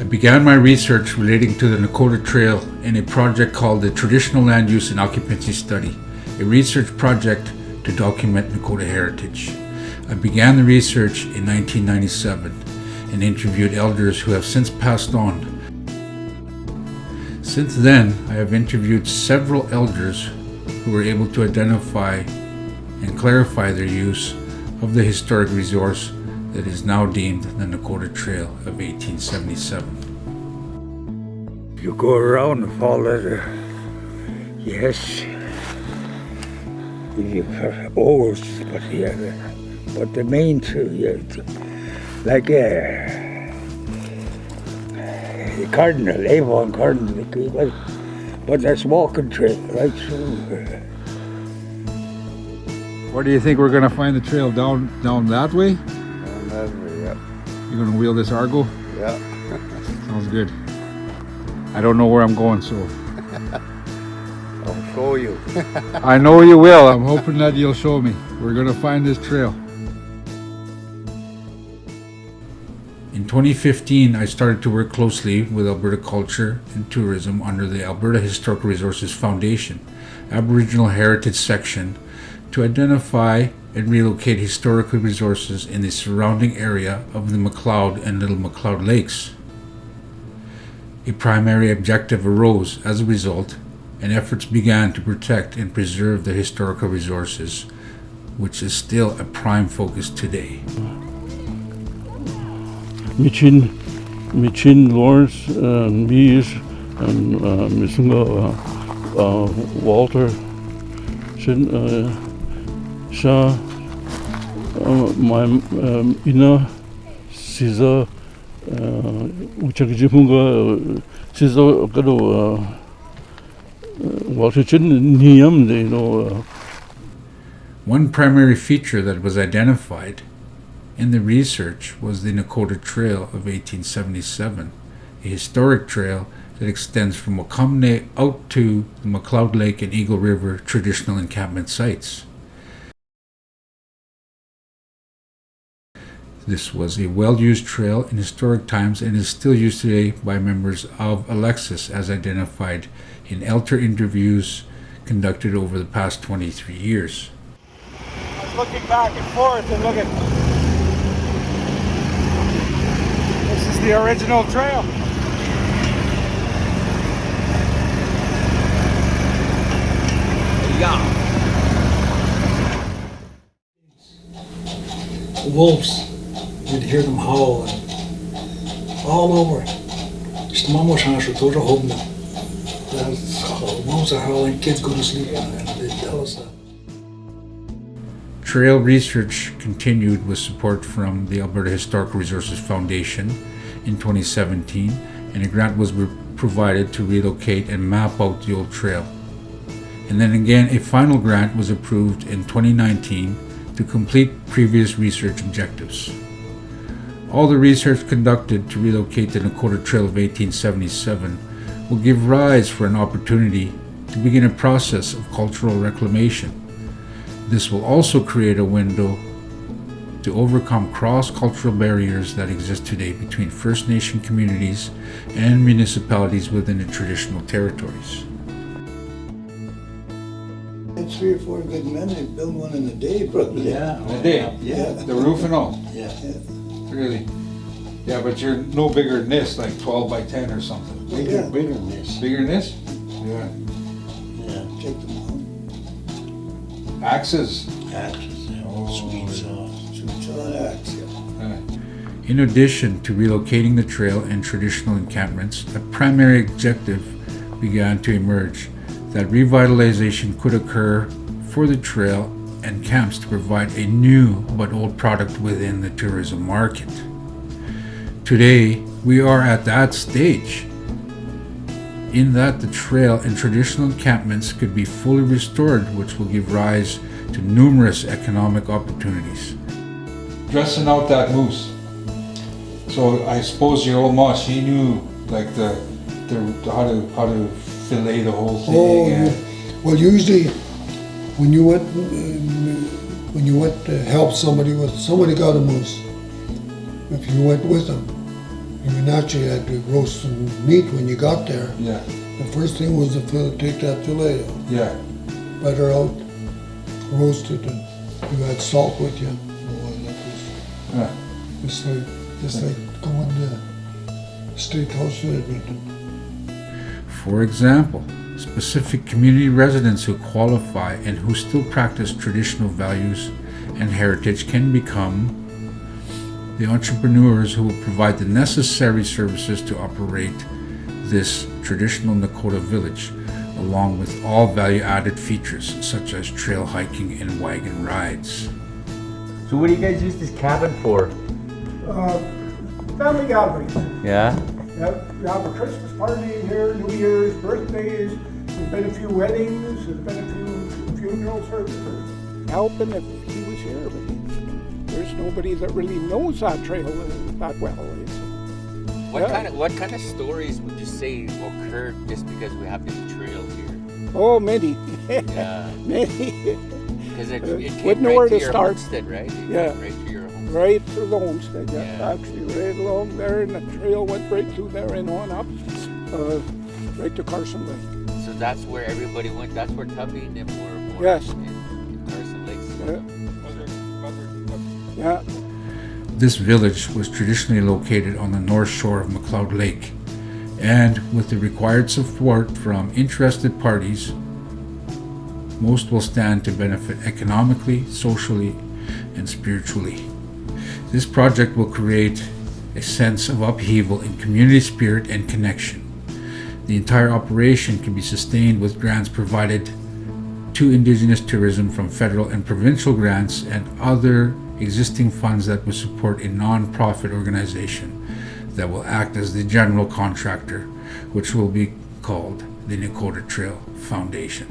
began my research relating to the Nakota Trail in a project called the Traditional Land Use and Occupancy Study, a research project to document Nakota heritage. I began the research in 1997 and interviewed elders who have since passed on. Since then, I have interviewed several elders who were able to identify and clarify their use of the historic resource that is now deemed the Nakota Trail of 1877. You go around and follow the, yes, you always, but yeah, but the main two, yeah, like the Cardinal, Avon Cardinal, but that's walking trail right through. Where do you think we're going to find the trail? Down that way? Down that way, yeah. You're going to wheel this Argo? Yeah. Sounds good. I don't know where I'm going, so. I'll show you. I know you will. I'm hoping that you'll show me. We're going to find this trail. In 2015, I started to work closely with Alberta Culture and Tourism under the Alberta Historical Resources Foundation, Aboriginal Heritage Section, to identify and relocate historical resources in the surrounding area of the McLeod and Little McLeod Lakes. A primary objective arose as a result, and efforts began to protect and preserve the historical resources, which is still a prime focus today. Michin Lawrence, Mies, and Misunga Walter, Sha, my Ina, Caesar, Uchakajipunga, Caesar, Gado, Walter Chin, Niam, they know. One primary feature that was identified in the research was the Nakota Trail of 1877, a historic trail that extends from Wakamne out to the McLeod Lake and Eagle River traditional encampment sites. This was a well-used trail in historic times and is still used today by members of Alexis, as identified in elder interviews conducted over the past 23 years. I was looking back and forth and looking. This is the original trail. Yeah. The wolves, you'd hear them howl and all over. Just the mama shansh those are home now. The wolves are howling, kids go to sleep and they tell us that. Trail research continued with support from the Alberta Historical Resources Foundation in 2017, and a grant was provided to relocate and map out the old trail. And then again, a final grant was approved in 2019 to complete previous research objectives. All the research conducted to relocate the Nakota Trail of 1877 will give rise for an opportunity to begin a process of cultural reclamation. This will also create a window to overcome cross-cultural barriers that exist today between First Nation communities and municipalities within the traditional territories. 3 or 4 good men, they build one in a day, probably. Yeah, in a day. Yeah. The roof and all. Yeah. Really? Yeah, but you're no bigger than this, like 12 by 10 or something. Bigger than this. Bigger than this? Yeah. Yeah, take them home. Axes. Axes, yeah. Oh, Sweet saw. Sweet saw and axe, yeah. In addition to relocating the trail and traditional encampments, a primary objective began to emerge that revitalization could occur for the trail and camps to provide a new but old product within the tourism market. Today, we are at that stage, in that the trail and traditional encampments could be fully restored, which will give rise to numerous economic opportunities. Dressing out that moose. So I suppose your old ma, she knew like the how to fillet the whole thing. Oh, yeah. Well, usually when you went to help somebody got a moose, if you went with them, you naturally had to roast some meat when you got there. Yeah. The first thing was to take that fillet out, Yeah. butter out, roast it, and you had salt with you. Oh, and that was just like going to steakhouse in Edmonton. For example, specific community residents who qualify and who still practice traditional values and heritage can become the entrepreneurs who will provide the necessary services to operate this traditional Nakota village, along with all value-added features such as trail hiking and wagon rides. So what do you guys use this cabin for? Family gatherings. Yeah? We have a Christmas party in here, New Year's, birthdays, there's been a few weddings, there's been a few funeral services. Helping if he was here, but there's nobody that really knows that trail that well. What kind of stories would you say occurred just because we have this trail here? Oh, many. Yeah. Many. Because it Wouldn't came know right where to to your start. homestead, right? It Yeah. came right to your homestead. Right through the homestead, yeah. Yeah. Actually, right along there, and the trail went right through there and on up, right to Carson Lake. So that's where everybody went. That's where Tubby and them were Yes. in Carson Lakes. Yeah. This village was traditionally located on the north shore of McLeod Lake, and with the required support from interested parties, most will stand to benefit economically, socially, and spiritually. This project will create a sense of upheaval in community spirit and connection. The entire operation can be sustained with grants provided to Indigenous tourism from federal and provincial grants and other existing funds that will support a non-profit organization that will act as the general contractor, which will be called the Nakota Trail Foundation.